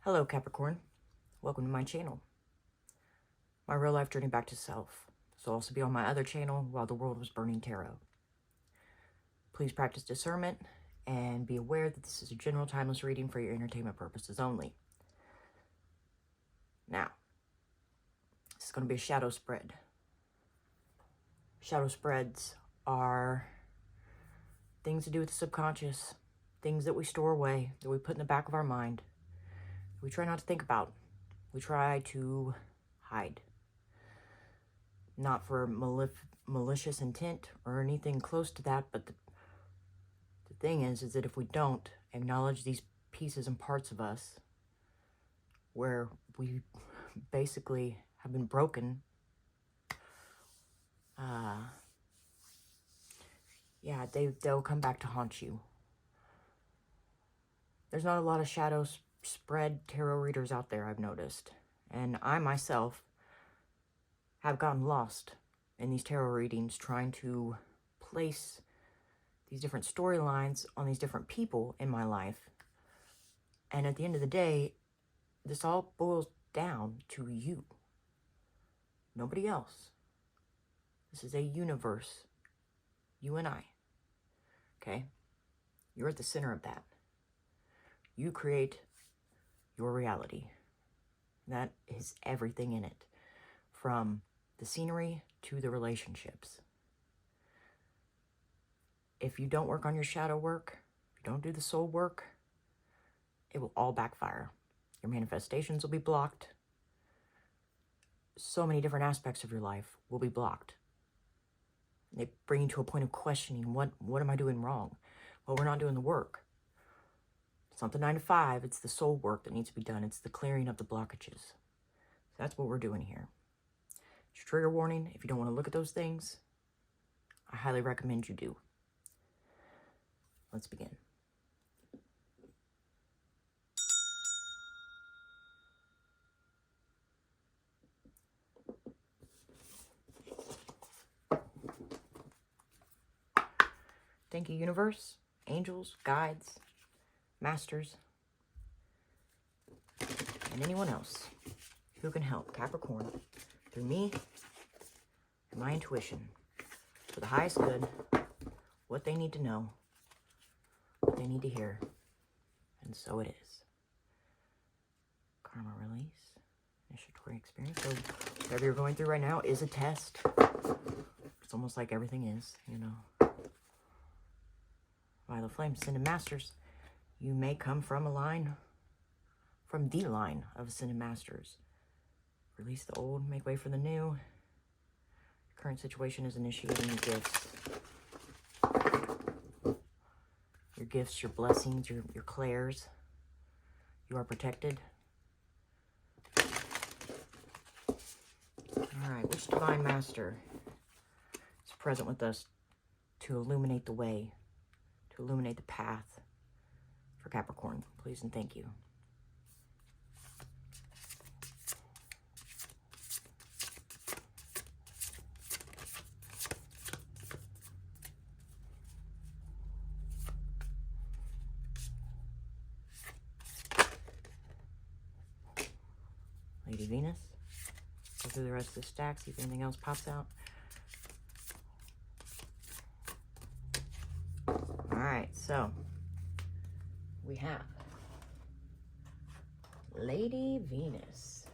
Hello Capricorn, welcome to my channel. My real life journey back to self. This will also be on my other channel, While the World Was Burning Tarot. Please practice discernment and be aware that this is a general timeless reading for your entertainment purposes only. Now, this is going to be a shadow spread. Shadow spreads are things to do with the subconscious, things that we store away, that we put in the back of our mind. We try not to think about. We try to hide. Not for malicious intent or anything close to that, but the thing is that if we don't acknowledge these pieces and parts of us where we basically have been broken, yeah, they'll come back to haunt you. There's not a lot of shadow spread tarot readers out there, I've noticed. And I myself have gotten lost in these tarot readings trying to place these different storylines on these different people in my life. And at the end of the day, this all boils down to you. Nobody else. This is a universe. You and I. Okay? You're at the center of that. You create your reality. That is everything in it. From the scenery to the relationships. If you don't work on your shadow work, if you don't do the soul work, it will all backfire. Your manifestations will be blocked. So many different aspects of your life will be blocked. They bring you to a point of questioning, what am I doing wrong? Well, we're not doing the work. It's not the 9 to 5, it's the soul work that needs to be done. It's the clearing of the blockages. So that's what we're doing here. It's a trigger warning. If you don't want to look at those things, I highly recommend you do. Let's begin. Thank you, universe, angels, guides, masters, and anyone else who can help Capricorn through me and my intuition for the highest good, what they need to know, what they need to hear, and so it is. Karma release, initiatory experience. So whatever you're going through right now is a test. It's almost like everything is, you know. Violet Flame, Ascended Masters. You may come from the line of Ascended Masters. Release the old, make way for the new. Your current situation is initiating your gifts. Your gifts, your blessings, your clairs. You are protected. Alright, which Divine Master is present with us to illuminate the way, to illuminate the path for Capricorn? Please and thank you. Lady Venus. Go through the rest of the stack, see if anything else pops out. Alright, so we have Lady Venus.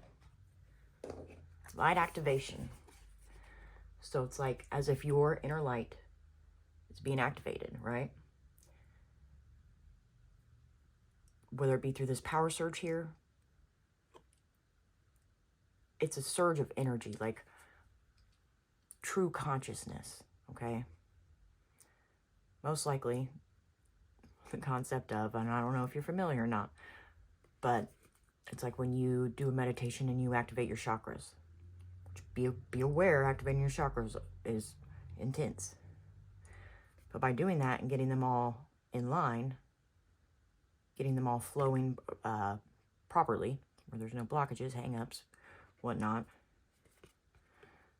Light activation. So it's like as if your inner light is being activated, right? Whether it be through this power surge here, it's a surge of energy, like true consciousness, okay? Most likely, the concept of, and I don't know if you're familiar or not, but it's like when you do a meditation and you activate your chakras. Be aware, activating your chakras is intense. But by doing that and getting them all in line, getting them all flowing properly, where there's no blockages, hang-ups, whatnot,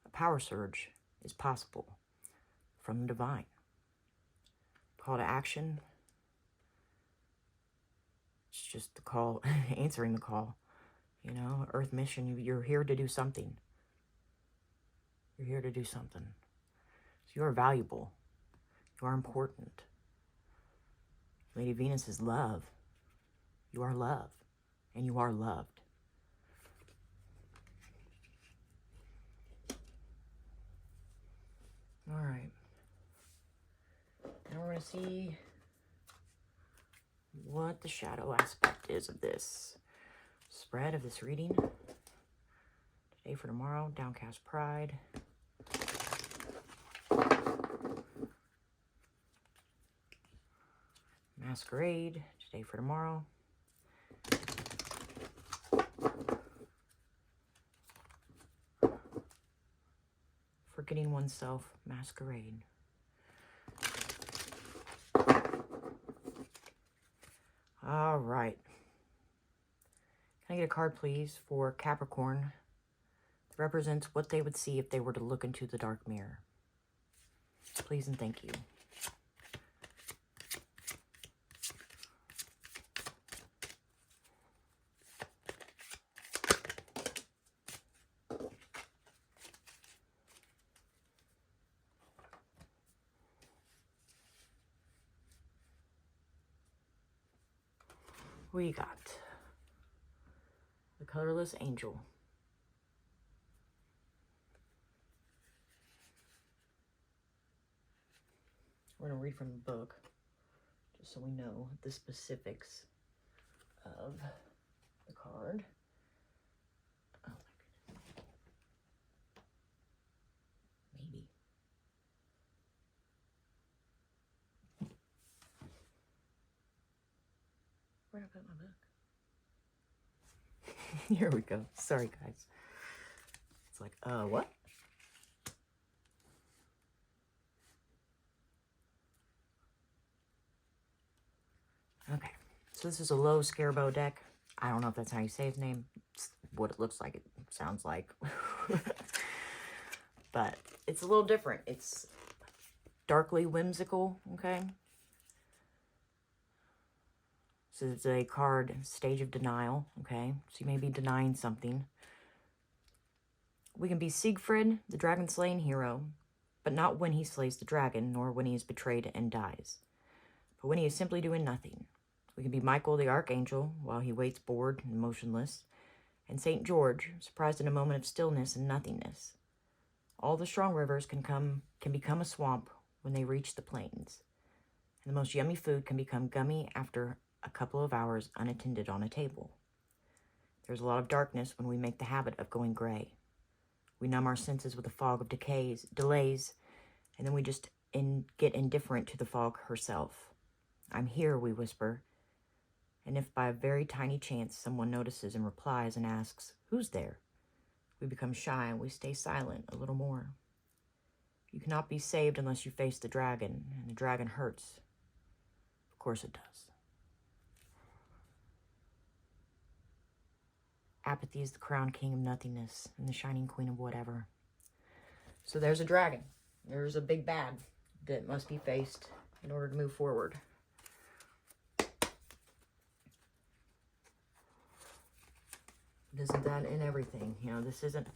a power surge is possible from the divine. Call to action. It's just the call, answering the call. You know, Earth mission, you're here to do something. You're here to do something. So you are valuable. You are important. Lady Venus is love. You are love. And you are loved. All right. Now we're going to see what the shadow aspect is of this spread of this reading. Today for tomorrow, downcast pride. Masquerade, today for tomorrow. Forgetting oneself, masquerade. All right. Can I get a card, please, for Capricorn that represents what they would see if they were to look into the dark mirror? Please and thank you. We got the colorless angel. We're going to read from the book, just so we know the specifics of the card. Oh my goodness. Maybe. Where'd I put my book? Here we go. Sorry, guys. It's like, what? Okay. So this is a low Scarabo deck. I don't know if that's how you say his name. It's what it looks like. It sounds like. But it's a little different. It's darkly whimsical, okay? So it's a card, stage of denial, okay? So you may be denying something. We can be Siegfried, the dragon-slaying hero, but not when he slays the dragon, nor when he is betrayed and dies, but when he is simply doing nothing. We can be Michael, the archangel, while he waits bored and motionless, and St. George, surprised in a moment of stillness and nothingness. All the strong rivers can become a swamp when they reach the plains, and the most yummy food can become gummy after a couple of hours unattended on a table. There's a lot of darkness when we make the habit of going gray. We numb our senses with a fog of delays, and then we just get indifferent to the fog herself. I'm here, we whisper, and if by a very tiny chance someone notices and replies and asks, who's there? We become shy and we stay silent a little more. You cannot be saved unless you face the dragon, and the dragon hurts. Of course it does. Apathy is the crowned king of nothingness and the shining queen of whatever. So there's a dragon. There's a big bad that must be faced in order to move forward. Isn't that in everything? You know, this isn't...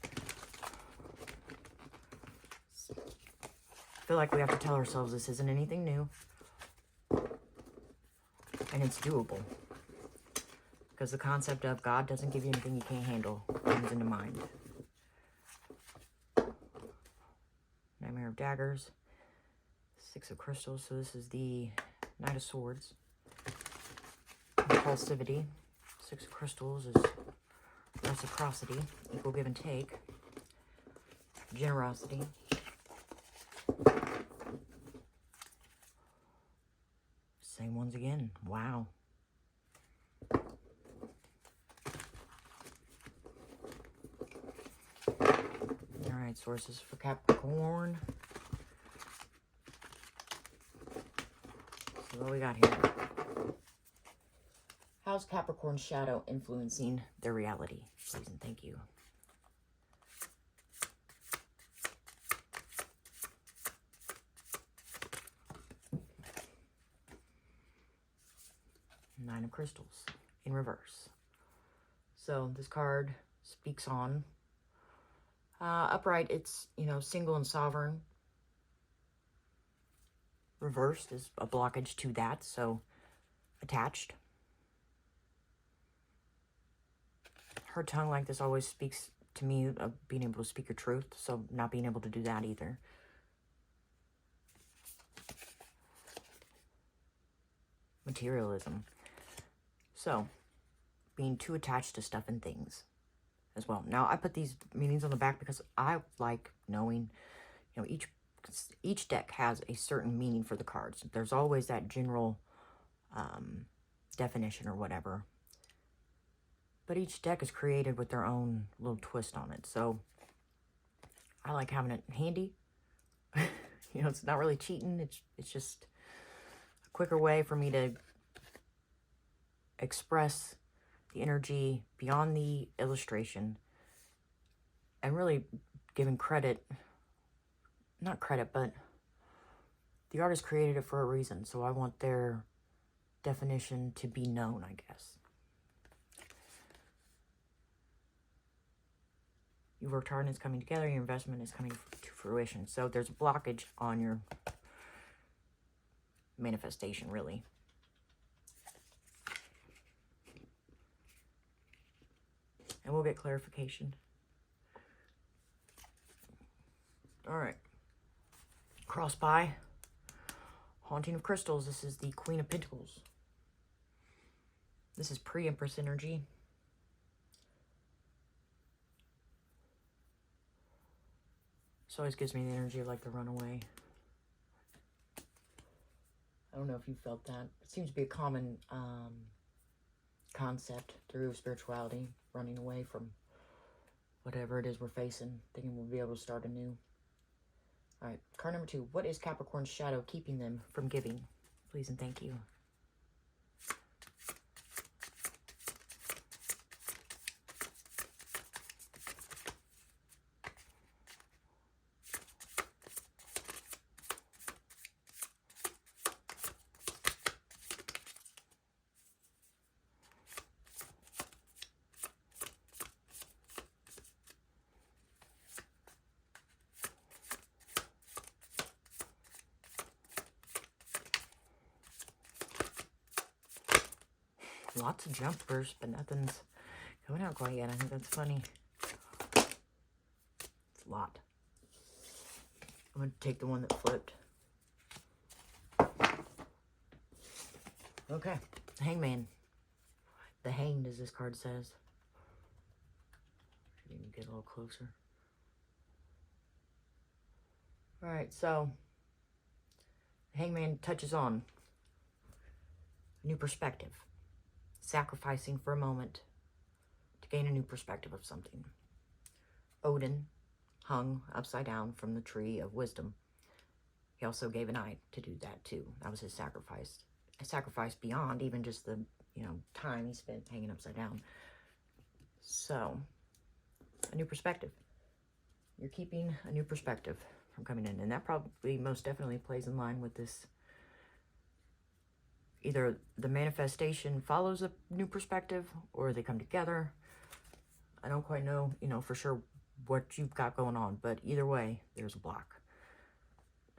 I feel like we have to tell ourselves this isn't anything new. And it's doable. Because the concept of God doesn't give you anything you can't handle comes into mind. Nightmare of Daggers. Six of Crystals. So this is the Knight of Swords. Impulsivity. Six of Crystals is reciprocity. Equal give and take. Generosity. Same ones again. Wow. Alright, sources for Capricorn. So what we got here? How's Capricorn's shadow influencing their reality? Please and thank you. Nine of Crystals. in reverse. So this card speaks on upright, it's, you know, single and sovereign. Reversed is a blockage to that, so attached. Her tongue like this always speaks to me of being able to speak your truth, so not being able to do that either. Materialism. So, being too attached to stuff and things as well. Now, I put these meanings on the back because I like knowing, you know, each deck has a certain meaning for the cards. There's always that general definition or whatever. But each deck is created with their own little twist on it. So, I like having it handy. You know, it's not really cheating. It's just a quicker way for me to express the energy beyond the illustration and really giving credit, not credit, but the artist created it for a reason. So I want their definition to be known, I guess. You worked hard and it's coming together. Your investment is coming to fruition. So there's a blockage on your manifestation, really. And we'll get clarification. All right. Cross by. Haunting of Crystals. This is the Queen of Pentacles. This is pre-Empress energy. This always gives me the energy of like the runaway. I don't know if you felt that. It seems to be a common concept through spirituality, running away from whatever it is we're facing, thinking we'll be able to start anew. All right, card number 2. What is Capricorn's shadow keeping them from giving? Please and thank you. Lots of jumpers, but nothing's coming out quite yet. I think that's funny. It's a lot. I'm going to take the one that flipped. Okay. Hangman. The Hanged, as this card says. Let me get a little closer. Alright, so Hangman touches on a new perspective. Sacrificing for a moment to gain a new perspective of something. Odin hung upside down from the tree of wisdom. He also gave an eye to do that too. That was his sacrifice. A sacrifice beyond even just the, you know, time he spent hanging upside down. So, a new perspective. You're keeping a new perspective from coming in. And that probably most definitely plays in line with this. Either the manifestation follows a new perspective or they come together. I don't quite know, you know, for sure what you've got going on, but either way, there's a block.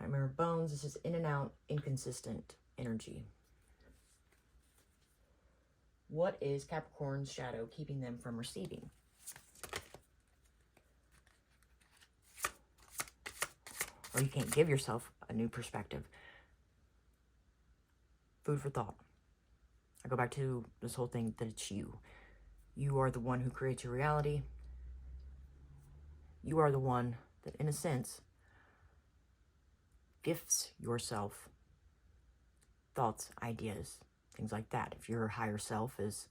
Nightmare of Bones, this is in and out, inconsistent energy. What is Capricorn's shadow keeping them from receiving? Or you can't give yourself a new perspective. Food for thought. I go back to this whole thing that it's you. You are the one who creates your reality. You are the one that, in a sense, gifts yourself thoughts, ideas, things like that. If your higher self is,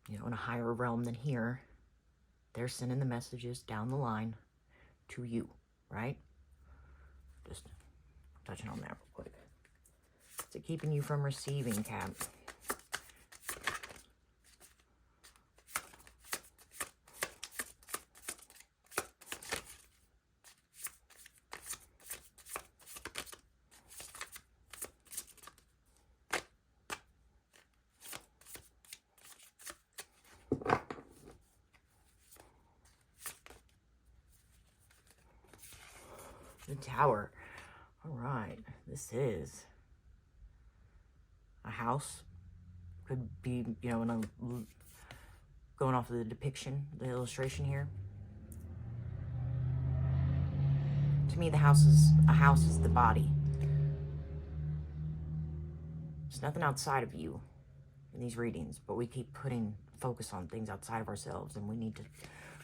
you know, in a higher realm than here, they're sending the messages down the line to you, right? Just touching on that real quick. Is it keeping you from receiving, Cap? Tower. All right. This is a house. Could be, you know, going off of the depiction, the illustration here. To me, a house is the body. There's nothing outside of you in these readings, but we keep putting focus on things outside of ourselves, and we need to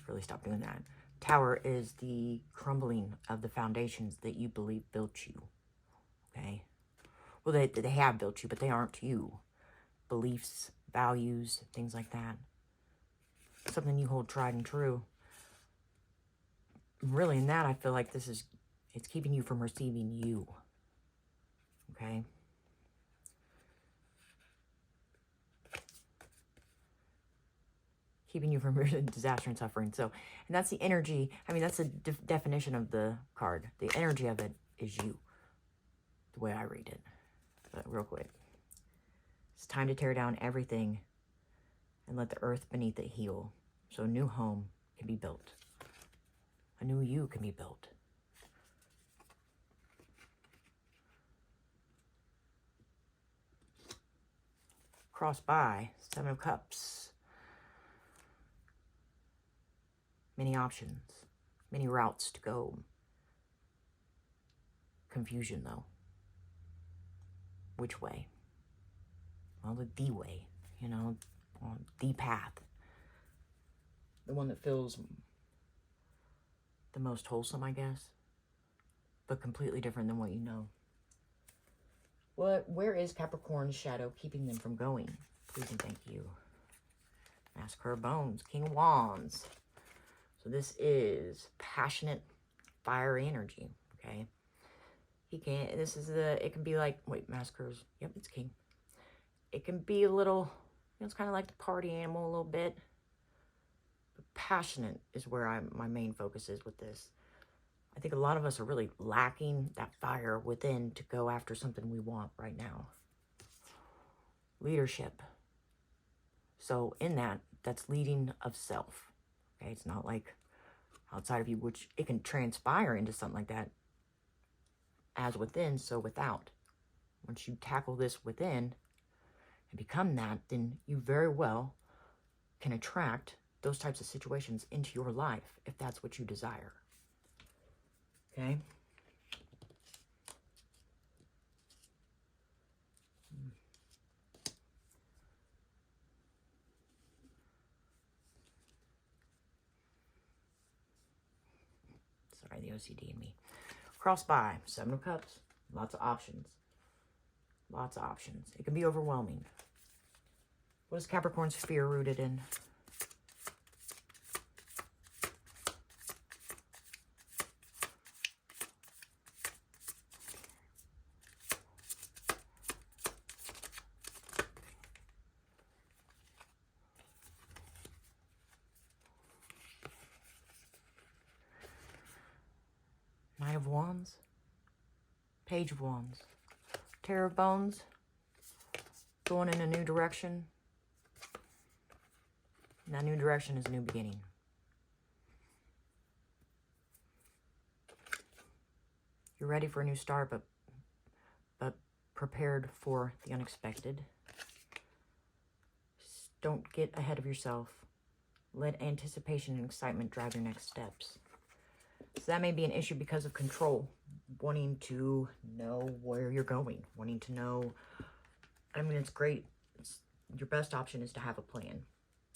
really stop doing that. Tower is the crumbling of the foundations that you believe built you. Okay? Well, they have built you, but they aren't you. Beliefs, values, things like that. Something you hold tried and true. Really, in that, I feel like it's keeping you from receiving you. Okay? Keeping you from disaster and suffering. So, and that's the energy. I mean, that's the definition of the card. The energy of it is you. The way I read it. But real quick. It's time to tear down everything and let the earth beneath it heal. So a new home can be built. A new you can be built. Cross by, 7 of Cups. Many options, many routes to go. Confusion, though. Which way? Well, the way, you know, on the path. The one that feels the most wholesome, I guess, but completely different than what you know. Where is Capricorn's shadow keeping them from going? Please and thank you. Massacre of Bones, King of Wands. So this is passionate, fiery energy, okay? It can be like, wait, Massacre's, yep, it's King. It can be a little, you know, it's kind of like the party animal a little bit. But passionate is where my main focus is with this. I think a lot of us are really lacking that fire within to go after something we want right now. Leadership. So in that's leading of self. Okay, it's not like outside of you, which it can transpire into something like that. As within, so without. Once you tackle this within and become that, then you very well can attract those types of situations into your life if that's what you desire. Okay? Sorry, the OCD in me. Cross by, 7 of Cups. Lots of options. Lots of options. It can be overwhelming. What is Capricorn's fear rooted in? Knight of Wands. Page of Wands. Tower of Bones. Going in a new direction. And that new direction is a new beginning. You're ready for a new start, but prepared for the unexpected. Just don't get ahead of yourself. Let anticipation and excitement drive your next steps. So that may be an issue because of control. Wanting to know where you're going. Wanting to know. I mean, it's great. Your best option is to have a plan.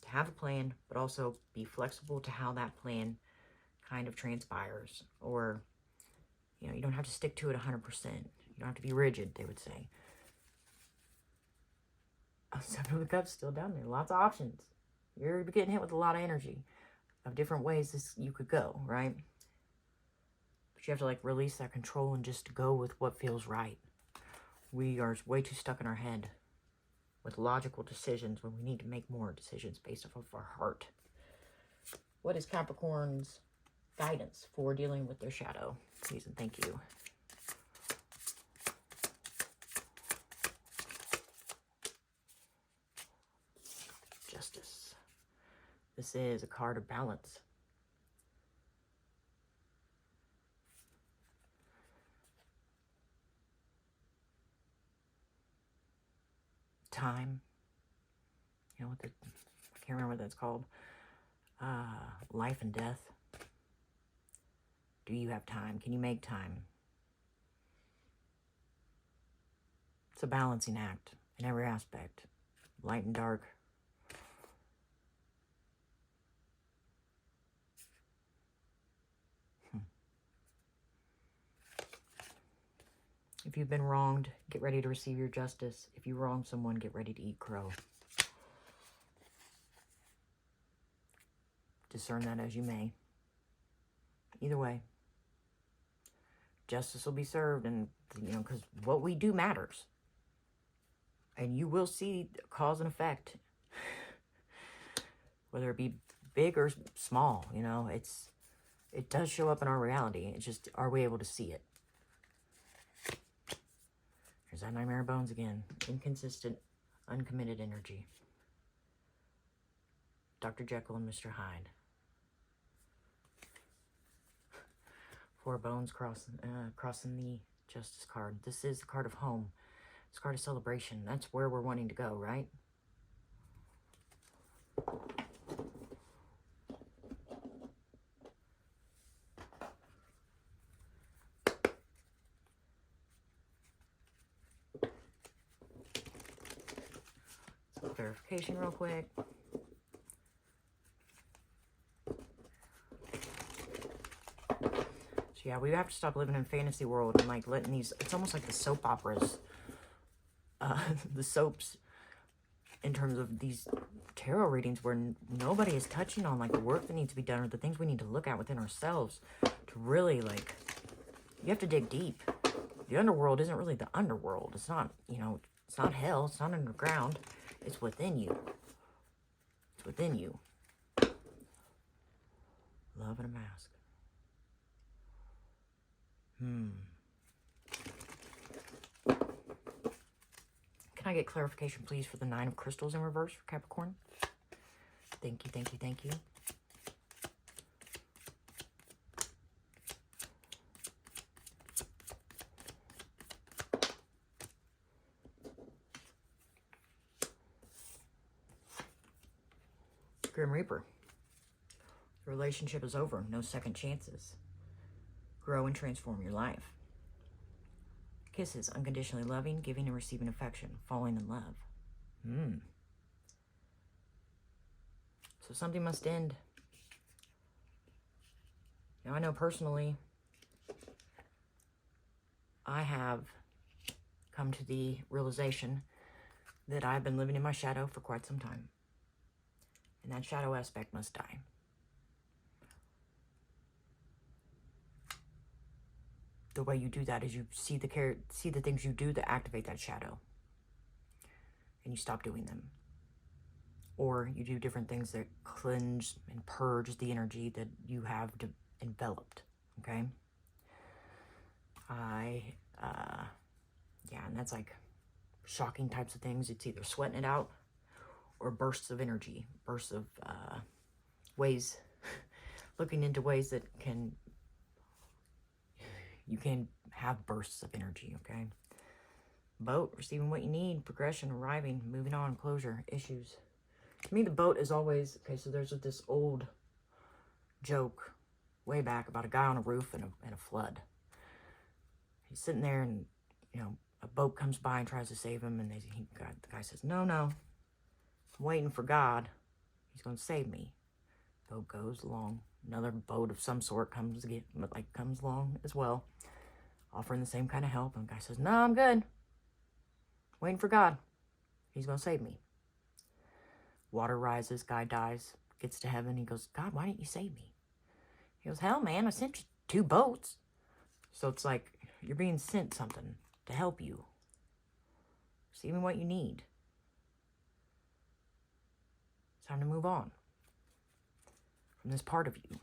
To have a plan, but also be flexible to how that plan kind of transpires. Or, you know, you don't have to stick to it 100%. You don't have to be rigid, they would say. 7 of the Cups still down there. Lots of options. You're getting hit with a lot of energy of different ways you could go, right? But you have to, like, release that control and just go with what feels right. We are way too stuck in our head with logical decisions when we need to make more decisions based off of our heart. What is Capricorn's guidance for dealing with their shadow? Please and thank you. Justice. This is a card of balance. time? You know, I can't remember what that's called. Life and death. Do you have time? Can you make time? It's a balancing act in every aspect. Light and dark. If you've been wronged, get ready to receive your justice. If you wrong someone, get ready to eat crow. Discern that as you may. Either way, justice will be served, and, you know, because what we do matters. And you will see cause and effect. Whether it be big or small, you know, it does show up in our reality. It's just, are we able to see it? There's that Nightmare Bones again. Inconsistent, uncommitted energy. Dr. Jekyll and Mr. Hyde. 4 bones crossing the Justice card. This is the card of home. It's a card of celebration. That's where we're wanting to go, right? Some clarification real quick. So yeah, we have to stop living in fantasy world and like letting these, it's almost like the soap operas, the soaps in terms of these tarot readings where nobody is touching on like the work that needs to be done or the things we need to look at within ourselves to really like, you have to dig deep. The underworld isn't really the underworld. It's not, you know, it's not hell. It's not underground. It's within you. It's within you. Love and a mask. Can I get clarification, please, for the 9 of Crystals in reverse for Capricorn? Thank you, thank you, thank you. Grim Reaper. The relationship is over. No second chances. Grow and transform your life. Kisses, unconditionally loving, giving and receiving affection, falling in love. So something must end. Now I know personally, I have come to the realization that I've been living in my shadow for quite some time. And that shadow aspect must die. The way you do that is you see the things you do that activate that shadow. And you stop doing them. Or you do different things that cleanse and purge the energy that you have enveloped. Okay? Yeah, and that's like shocking types of things. It's either sweating it out or bursts of energy. Bursts of ways, looking into ways that you can have bursts of energy, okay? Boat, receiving what you need, progression, arriving, moving on, closure, issues. To me, the boat is always, okay, so there's this old joke way back about a guy on a roof and a flood. He's sitting there and, you know, a boat comes by and tries to save him, and the guy says, no, I'm waiting for God. He's going to save me. Boat goes along. Another boat of some sort comes along as well, offering the same kind of help. And the guy says, no, I'm good. Waiting for God. He's going to save me. Water rises. Guy dies. Gets to heaven. He goes, God, why didn't you save me? He goes, hell, man, I sent you 2 boats. So it's like you're being sent something to help you. Receiving what you need. It's time to move on from this part of you. Can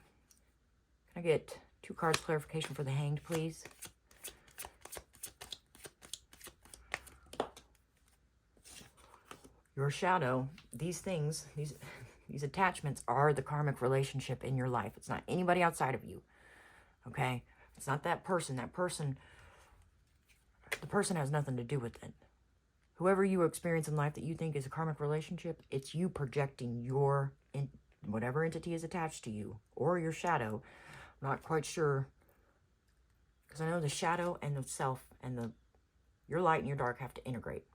I get 2 cards clarification for the Hanged, please? Your shadow, these things, these attachments are the karmic relationship in your life. It's not anybody outside of you, okay? It's not that person. The person has nothing to do with it, whoever you experience in life that you think is a karmic relationship, it's you projecting whatever entity is attached to you or your shadow. I'm not quite sure, because I know the shadow and the self and your light and your dark have to integrate.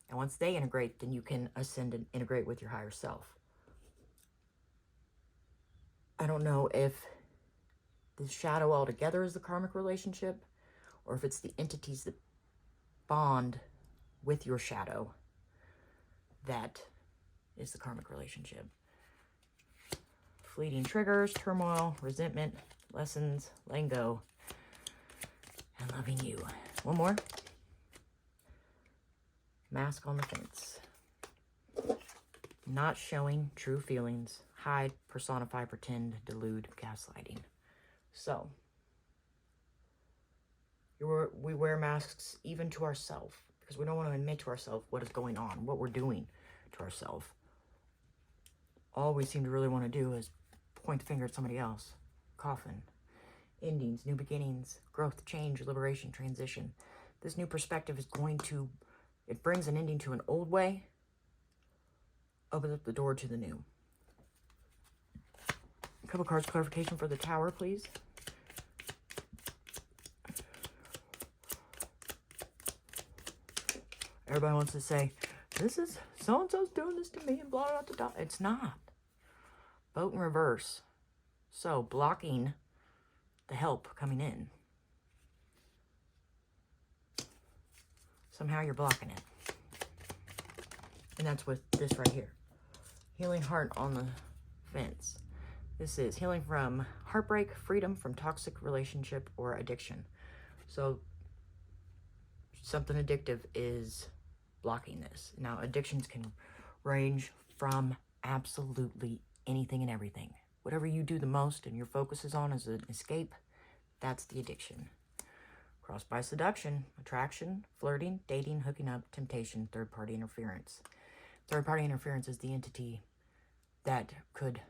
And once they integrate, then you can ascend and integrate with your higher self. I don't know if the shadow altogether is the karmic relationship, or if it's the entities that bond with your shadow that is the karmic relationship. Fleeting triggers, turmoil, resentment, lessons, letting go, and loving you. One more. Mask on the fence. Not showing true feelings. Hide, personify, pretend, delude, gaslighting. So, we wear masks even to ourselves, because we don't want to admit to ourselves what is going on, what we're doing to ourselves. All we seem to really want to do is point the finger at somebody else. Coffin. Endings, new beginnings, growth, change, liberation, transition. This new perspective is going to, it brings an ending to an old way, opens up the door to the new. A couple cards clarification for the Tower, please. Everybody wants to say, this is, so-and-so's doing this to me and blah, blah, blah, blah. It's not. Boat in reverse. So, blocking the help coming in. Somehow you're blocking it. And that's with this right here. Healing heart on the fence. This is healing from heartbreak, freedom from toxic relationship or addiction. So, something addictive is blocking this. Now, addictions can range from absolutely anything and everything. Whatever you do the most and your focus is on as an escape, that's the addiction. Crossed by seduction, attraction, flirting, dating, hooking up, temptation, third-party interference. Third-party interference is the entity that could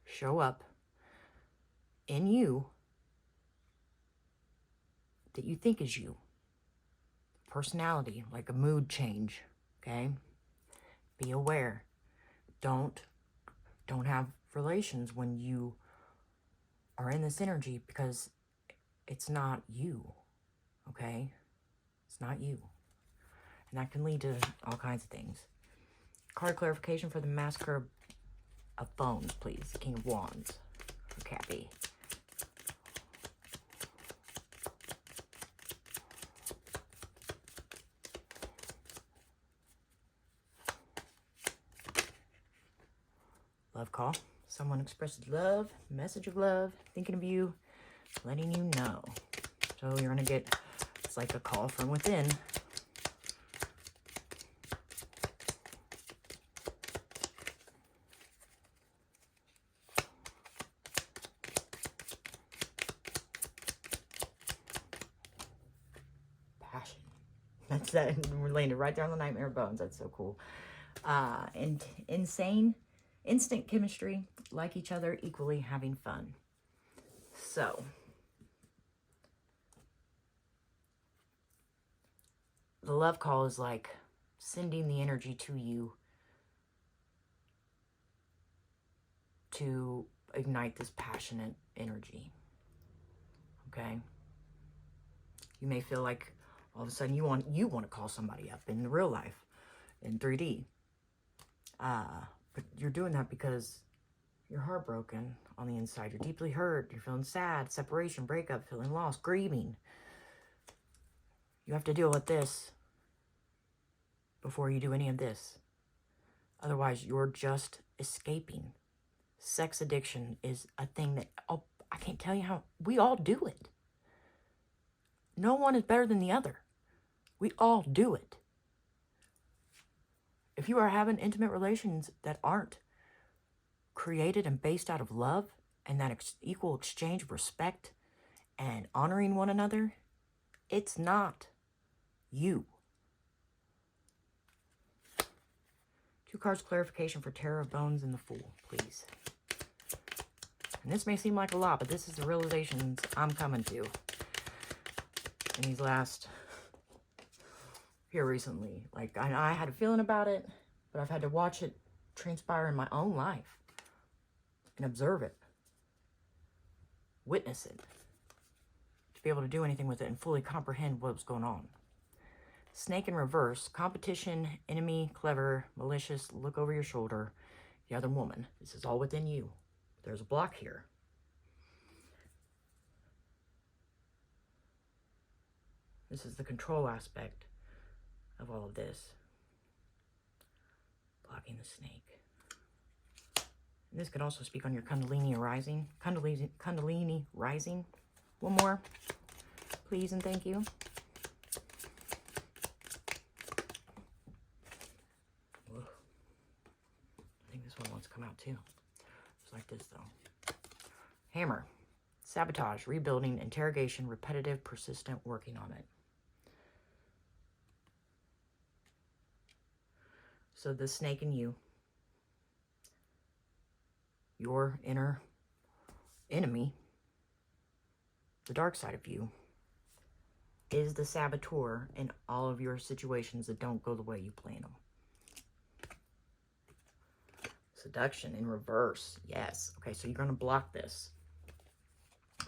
show up in you that you think is you. Personality, like a mood change, okay? Be aware. Don't have relations when you are in this energy, because it's not you, okay? It's not you. And that can lead to all kinds of things. Card clarification for the Master of Phones, please. King of Wands for Cappy. Love call. Someone expresses love, message of love, thinking of you, letting you know. So you're going to get, it's like a call from within. Passion. That's that. We're landing right there on the Nightmare Bones. That's so cool. And insane. Instant chemistry, like each other, equally having fun. So, the love call is like sending the energy to you to ignite this passionate energy. Okay? You may feel like all of a sudden you want to call somebody up in real life, in 3D. But you're doing that because you're heartbroken on the inside. You're deeply hurt. You're feeling sad, separation, breakup, feeling lost, grieving. You have to deal with this before you do any of this. Otherwise, you're just escaping. Sex addiction is a thing that, I can't tell you how, we all do it. No one is better than the other. We all do it. If you are having intimate relations that aren't created and based out of love and that equal exchange of respect and honoring one another, it's not you. 2 cards clarification for Terror of Bones and the Fool, please. And this may seem like a lot, but this is the realizations I'm coming to in these last here recently. Like, I had a feeling about it, but I've had to watch it transpire in my own life and observe it, witness it, to be able to do anything with it and fully comprehend what was going on. Snake in reverse, competition, enemy, clever, malicious, look over your shoulder, the other woman. This is all within you. There's a block here. This is the control aspect of all of this. Blocking the snake. And this could also speak on your Kundalini rising. Kundalini rising. One more, please and thank you. Whoa. I think this one wants to come out too. Just like this though. Hammer. Sabotage, rebuilding, interrogation, repetitive, persistent, working on it. So the snake in you, your inner enemy, the dark side of you, is the saboteur in all of your situations that don't go the way you plan them. Seduction in reverse. Yes. Okay, so you're going to block this.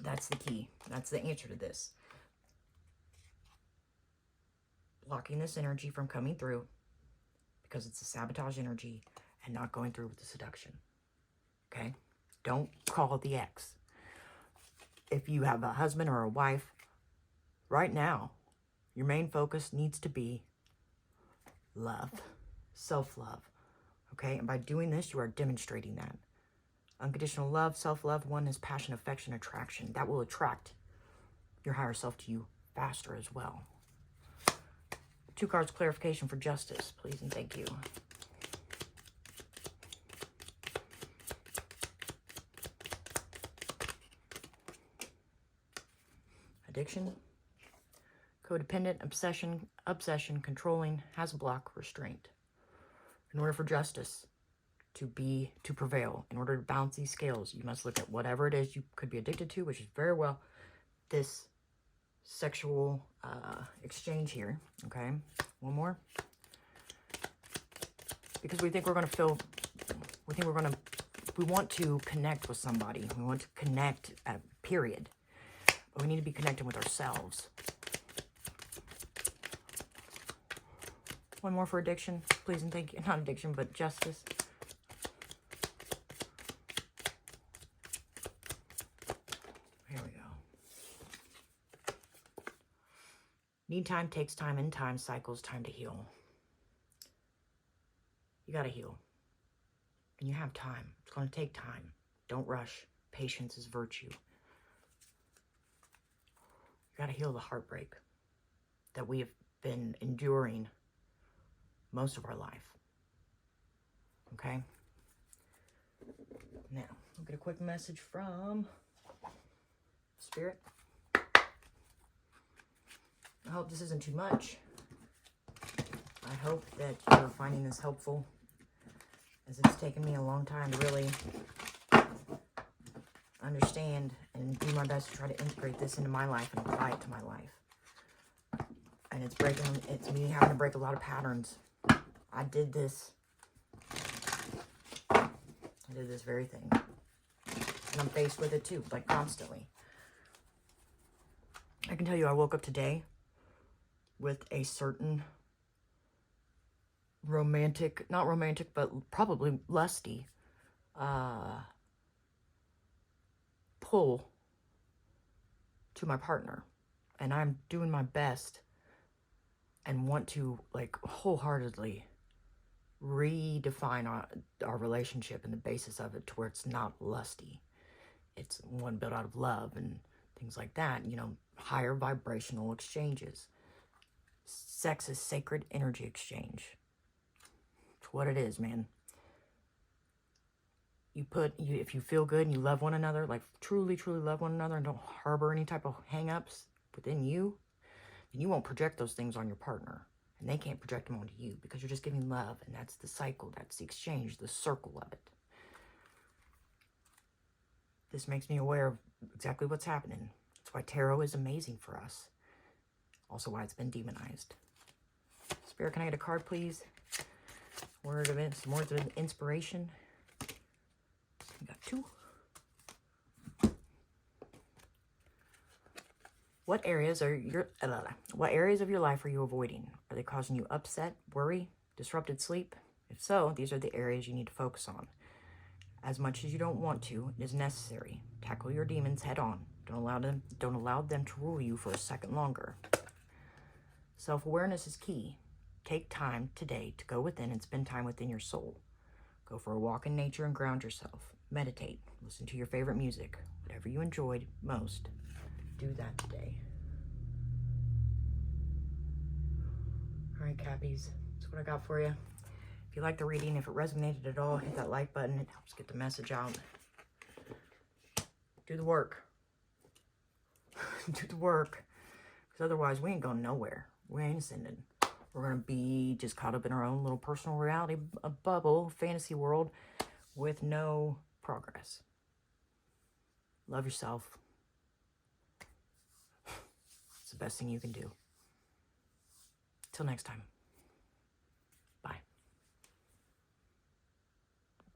That's the key. That's the answer to this. Blocking this energy from coming through because it's a sabotage energy and not going through with the seduction. Okay? Don't call the ex. If you have a husband or a wife, right now, your main focus needs to be love, self-love. Okay? And by doing this, you are demonstrating that. Unconditional love, self-love, oneness, passion, affection, attraction. That will attract your higher self to you faster as well. 2 cards clarification for justice, please and thank you. Addiction, codependent, obsession, controlling, has a block, restraint. In order for justice to prevail, in order to balance these scales, you must look at whatever it is you could be addicted to, which is very well this sexual exchange here. Okay, one more, because we think we're going to feel, we want to connect with somebody, we want to connect at period, but we need to be connecting with ourselves. One more for addiction, please and thank you. Not addiction, but justice. Here we go. Need time, takes time, in time, cycles, time to heal. You gotta heal. And you have time. It's gonna take time. Don't rush. Patience is virtue. You gotta heal the heartbreak that we have been enduring most of our life. Okay? Now, we'll get a quick message from Spirit. I hope this isn't too much. I hope that you're finding this helpful, as it's taken me a long time to really understand and do my best to try to integrate this into my life and apply it to my life. And it's me having to break a lot of patterns. I did this very thing. And I'm faced with it too, like constantly. I can tell you I woke up today with a certain romantic, not romantic, but probably lusty pull to my partner. And I'm doing my best and want to, like, wholeheartedly redefine our relationship and the basis of it to where it's not lusty. It's one built out of love and things like that, you know, higher vibrational exchanges. Sex is sacred energy exchange. It's what it is, man. If you feel good and you love one another, like truly, truly love one another and don't harbor any type of hang-ups within you, then you won't project those things on your partner. And they can't project them onto you because you're just giving love. And that's the cycle. That's the exchange, the circle of it. This makes me aware of exactly what's happening. That's why tarot is amazing for us. Also why it's been demonized. Spirit, can I get a card, please? Some words of inspiration. We got 2. What areas of your life are you avoiding? Are they causing you upset, worry, disrupted sleep? If so, these are the areas you need to focus on. As much as you don't want to, it is necessary. Tackle your demons head on. Don't allow them to rule you for a second longer. Self-awareness is key. Take time today to go within and spend time within your soul. Go for a walk in nature and ground yourself. Meditate. Listen to your favorite music. Whatever you enjoyed most, do that today. All right, Cappies. That's what I got for you. If you like the reading, if it resonated at all, hit that like button. It helps get the message out. Do the work. Do the work. Because otherwise, we ain't going nowhere. We ain't ascending. We're going to be just caught up in our own little personal reality, a bubble, fantasy world with no progress. Love yourself. It's the best thing you can do. Till next time.